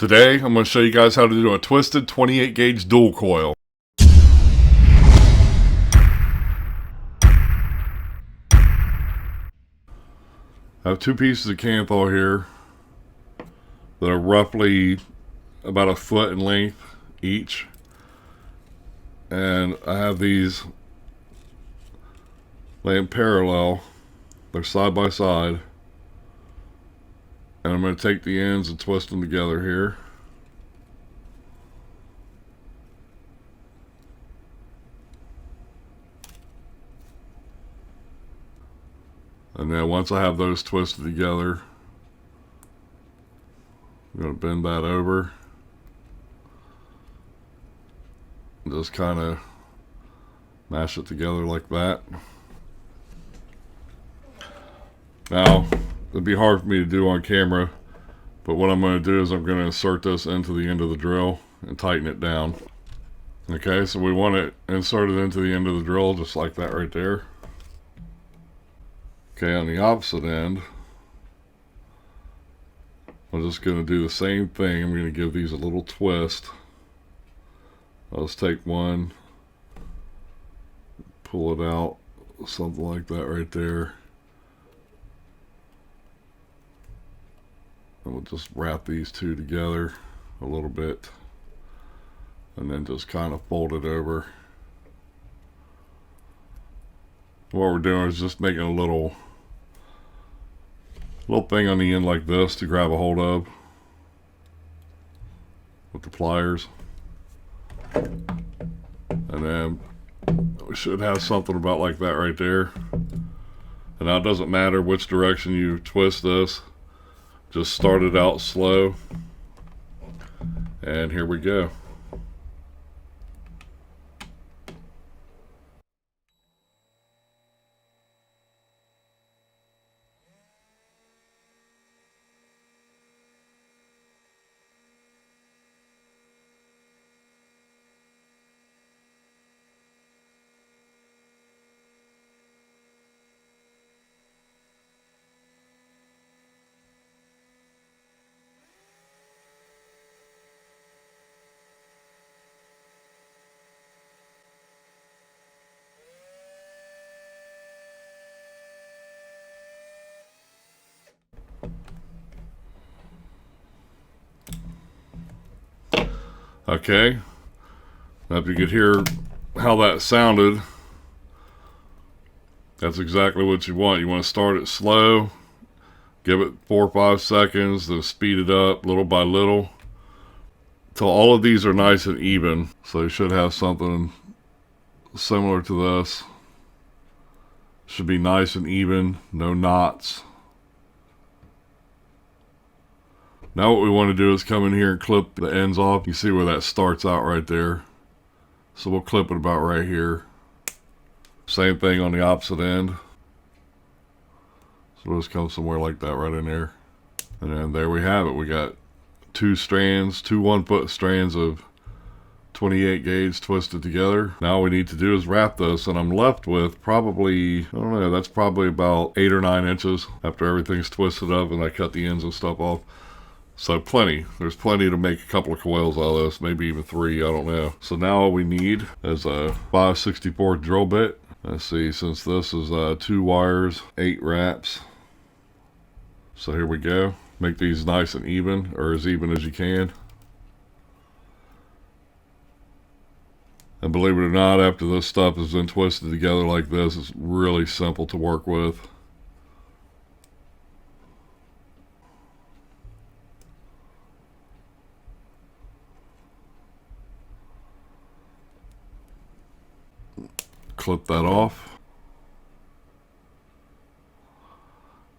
Today, I'm going to show you guys how to do a twisted 28 gauge dual coil. I have two pieces of Canthal here that are roughly about a foot in length each. And I have these laying parallel. They're side by side. And I'm going to take the ends and twist them together here. And then once I have those twisted together, I'm going to bend that over. And just kind of mash it together like that. Now, it'd be hard for me to do on camera, but what I'm going to do is I'm going to insert this into the end of the drill and tighten it down. Okay, so we want it inserted into the end of the drill just like that right there. Okay, on the opposite end, I'm just going to do the same thing. I'm going to give these a little twist. I'll just take one, pull it out, something like that right there. And we'll just wrap these two together a little bit and then just kind of fold it over. What we're doing is just making a little thing on the end like this to grab a hold of with the pliers. And then we should have something about like that right there. And now it doesn't matter which direction you twist this. Just start it out slow, and here we go. Okay, now if you could hear how that sounded, that's exactly what you want. You want to start it slow, give it 4 or 5 seconds, then speed it up little by little till all of these are nice and even. So you should have something similar to this. Should be nice and even, no knots. Now what we want to do is come in here and clip the ends off. You see where that starts out right there. So we'll clip it about right here. Same thing on the opposite end. So we'll just come somewhere like that right in there. And then there we have it. We got two 1-foot strands of 28 gauge twisted together. Now all we need to do is wrap this, and I'm left with probably, I don't know, that's probably about 8 or 9 inches after everything's twisted up and I cut the ends and stuff off. So plenty. There's plenty to make a couple of coils out of this, maybe even 3, I don't know. So now all we need is a 5/64 drill bit. Let's see, since this is 2 wires, 8 wraps. So here we go. Make these nice and even, or as even as you can. And believe it or not, after this stuff has been twisted together like this, it's really simple to work with. Clip that off.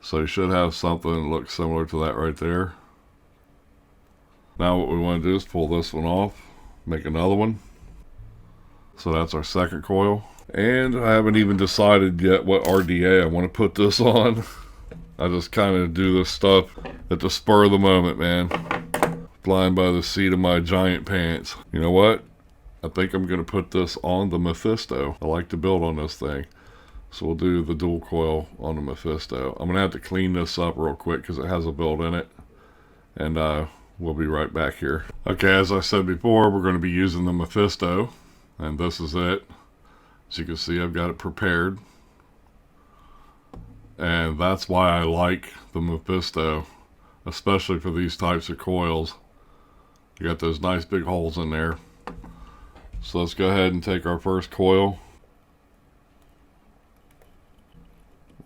So you should have something that looks similar to that right there. Now what we want to do is pull this one off, make another one. So that's our second coil. And I haven't even decided yet what RDA I want to put this on. I just kind of do this stuff at the spur of the moment, man. Flying by the seat of my giant pants. You know what? I think I'm going to put this on the Mephisto. I like to build on this thing. So we'll do the dual coil on the Mephisto. I'm going to have to clean this up real quick because it has a build in it. And we'll be right back here. Okay, as I said before, we're going to be using the Mephisto, and this is it. As you can see, I've got it prepared. And that's why I like the Mephisto, especially for these types of coils. You got those nice big holes in there. So let's go ahead and take our first coil.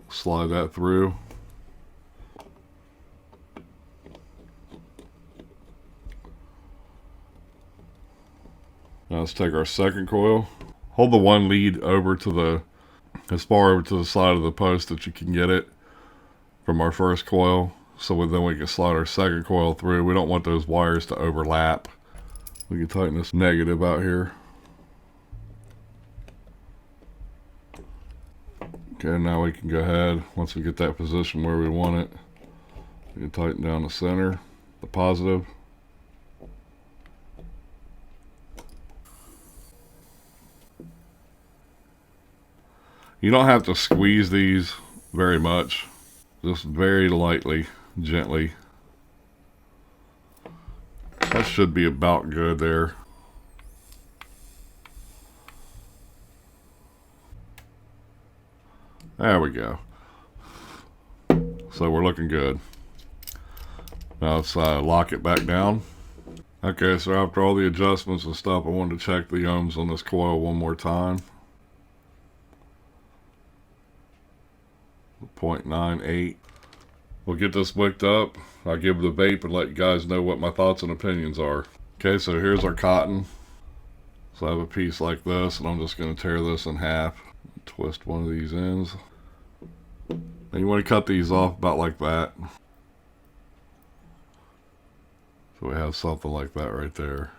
Slide that through. Now let's take our second coil. Hold the one lead over to the, as far over to the side of the post that you can get it from our first coil. So then we can slide our second coil through. We don't want those wires to overlap. We can tighten this negative out here. Okay, now we can go ahead, once we get that position where we want it, we can tighten down the center, the positive. You don't have to squeeze these very much, just very lightly, gently. That should be about good there. There we go. So we're looking good. Now let's lock it back down. Okay, so after all the adjustments and stuff, I wanted to check the ohms on this coil one more time. 0.98. We'll get this wicked up. I'll give it a vape and let you guys know what my thoughts and opinions are. Okay, so here's our cotton. So I have a piece like this, and I'm just going to tear this in half. Twist one of these ends. And you want to cut these off about like that. So we have something like that right there.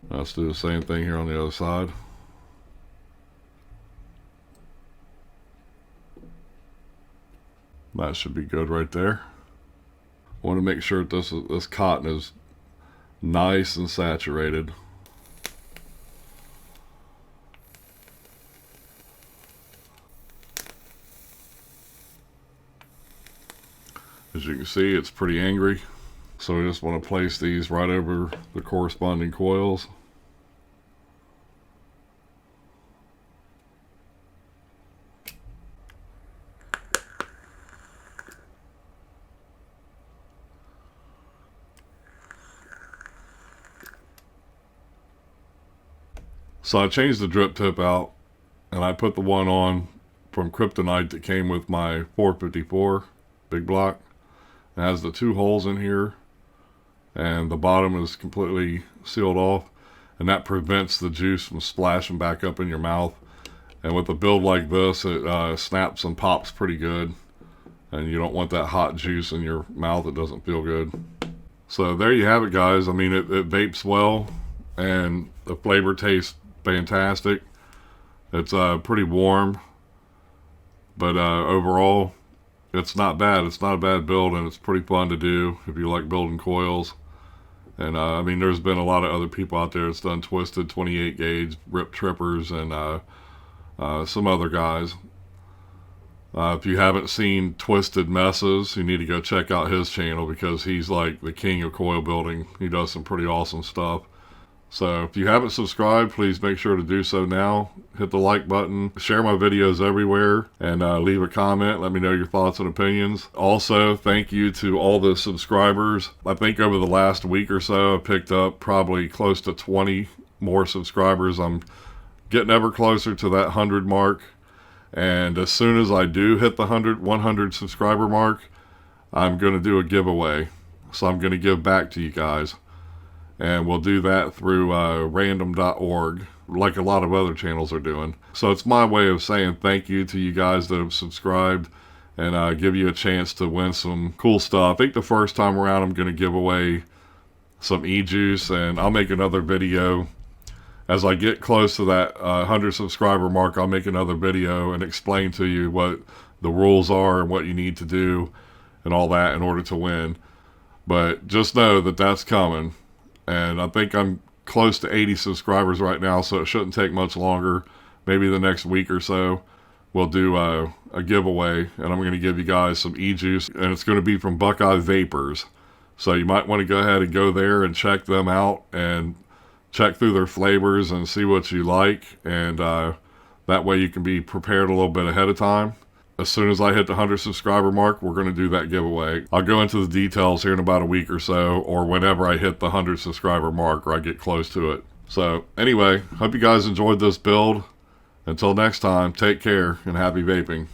Now let's do the same thing here on the other side. That should be good right there. I want to make sure that this cotton is nice and saturated. As you can see, it's pretty angry. So we just want to place these right over the corresponding coils. So I changed the drip tip out, and I put the one on from Kryptonite that came with my 454 big block. It has the two holes in here, and the bottom is completely sealed off, and that prevents the juice from splashing back up in your mouth. And with a build like this, it snaps and pops pretty good, and you don't want that hot juice in your mouth. It doesn't feel good. So there you have it, guys. I mean, it vapes well, and the flavor tastes fantastic. It's pretty warm, but overall it's not bad. It's not a bad build, and it's pretty fun to do if you like building coils. And I mean, there's been a lot of other people out there that's done twisted 28 gauge rip trippers, and some other guys. If you haven't seen Twisted Messes, you need to go check out his channel, because he's like the king of coil building. He does some pretty awesome stuff. So if you haven't subscribed, please make sure to do so now. Hit the like button, share my videos everywhere, and leave a comment. Let me know your thoughts and opinions. Also, thank you to all the subscribers. I think over the last week or so, I picked up probably close to 20 more subscribers. I'm getting ever closer to that 100 mark. And as soon as I do hit the 100 subscriber mark, I'm going to do a giveaway. So I'm going to give back to you guys. And we'll do that through random.org, like a lot of other channels are doing. So it's my way of saying thank you to you guys that have subscribed, and give you a chance to win some cool stuff. I think the first time around I'm going to give away some e-juice, and I'll make another video. As I get close to that 100 subscriber mark, I'll make another video and explain to you what the rules are and what you need to do and all that in order to win. But just know that that's coming. And I think I'm close to 80 subscribers right now, so it shouldn't take much longer. Maybe the next week or so, we'll do a giveaway, and I'm going to give you guys some e-juice, and it's going to be from Buckeye Vapors. So you might want to go ahead and go there and check them out and check through their flavors and see what you like. And that way you can be prepared a little bit ahead of time. As soon as I hit the 100 subscriber mark, we're going to do that giveaway. I'll go into the details here in about a week or so, or whenever I hit the 100 subscriber mark or I get close to it. So anyway, hope you guys enjoyed this build. Until next time, take care and happy vaping.